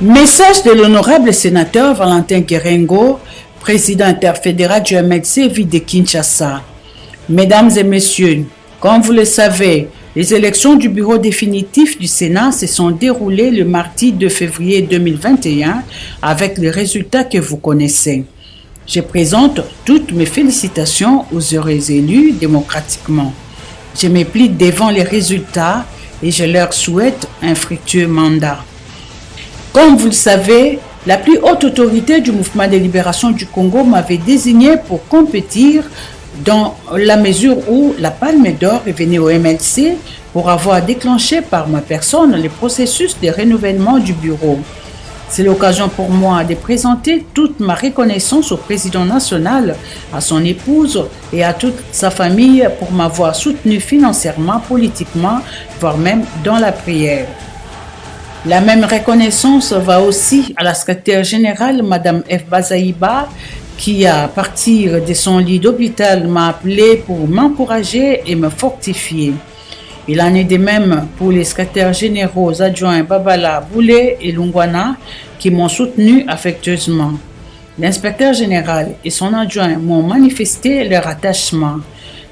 Message de l'honorable sénateur Valentin Guérengo, président interfédéral du MLC Ville de Kinshasa. Mesdames et messieurs, comme vous le savez, les élections du bureau définitif du Sénat se sont déroulées le mardi 2 février 2021 avec les résultats que vous connaissez. Je présente toutes mes félicitations aux heureux élus démocratiquement. Je me plie devant les résultats et je leur souhaite un fructueux mandat. Comme vous le savez, la plus haute autorité du mouvement de libération du Congo m'avait désigné pour compétir dans la mesure où la Palme d'Or est venue au MLC pour avoir déclenché par ma personne le processus de renouvellement du bureau. C'est l'occasion pour moi de présenter toute ma reconnaissance au président national, à son épouse et à toute sa famille pour m'avoir soutenu financièrement, politiquement, voire même dans la prière. La même reconnaissance va aussi à la secrétaire générale, Mme F. Bazaïba, qui, à partir de son lit d'hôpital, m'a appelé pour m'encourager et me fortifier. Il en est de même pour les secrétaires généraux adjoints Babala, Boulé et Lungwana qui m'ont soutenu affectueusement. L'inspecteur général et son adjoint m'ont manifesté leur attachement.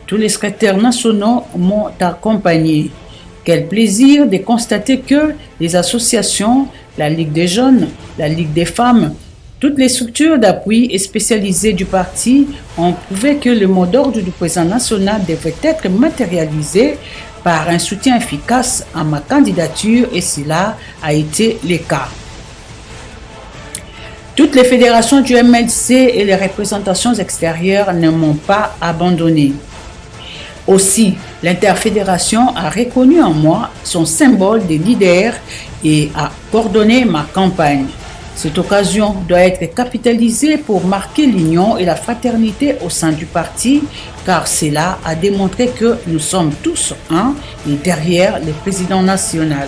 Tous les secrétaires nationaux m'ont accompagné. Quel plaisir de constater que les associations, la Ligue des jeunes, la Ligue des femmes, toutes les structures d'appui et spécialisées du parti ont prouvé que le mot d'ordre du président national devait être matérialisé par un soutien efficace à ma candidature et cela a été le cas. Toutes les fédérations du MLC et les représentations extérieures ne m'ont pas abandonné. Aussi, l'interfédération a reconnu en moi son symbole de leader et a coordonné ma campagne. Cette occasion doit être capitalisée pour marquer l'union et la fraternité au sein du parti, car cela a démontré que nous sommes tous un et derrière le président national.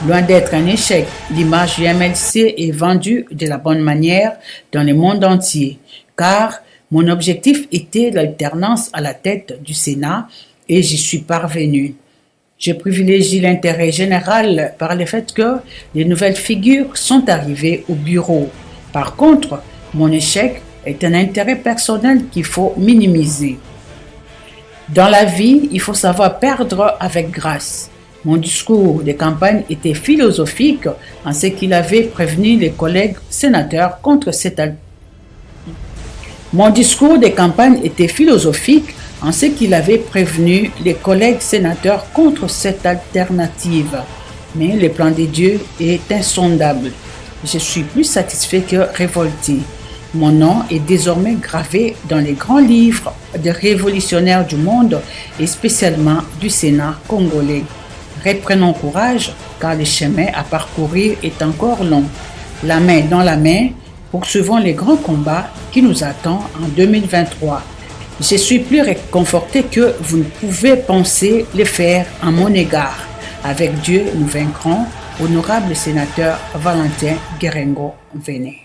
Loin d'être un échec, l'image du MLC est vendue de la bonne manière dans le monde entier, car mon objectif était l'alternance à la tête du Sénat et j'y suis parvenu. Je privilégie l'intérêt général par le fait que les nouvelles figures sont arrivées au bureau. Par contre, mon échec est un intérêt personnel qu'il faut minimiser. Dans la vie, il faut savoir perdre avec grâce. Mon discours de campagne était philosophique en ce qu'il avait prévenu les collègues sénateurs contre cette Mon discours de campagne était philosophique en ce qu'il avait prévenu les collègues sénateurs contre cette alternative. Mais le plan de Dieu est insondable. Je suis plus satisfait que révolté. Mon nom est désormais gravé dans les grands livres des révolutionnaires du monde et spécialement du Sénat congolais. Reprenons courage car le chemin à parcourir est encore long. La main dans la main, poursuivons les grands combats qui nous attendent en 2023. Je suis plus réconforté que vous ne pouvez penser le faire à mon égard. Avec Dieu, nous vaincrons. Honorable sénateur Valentin Guérengo, venez.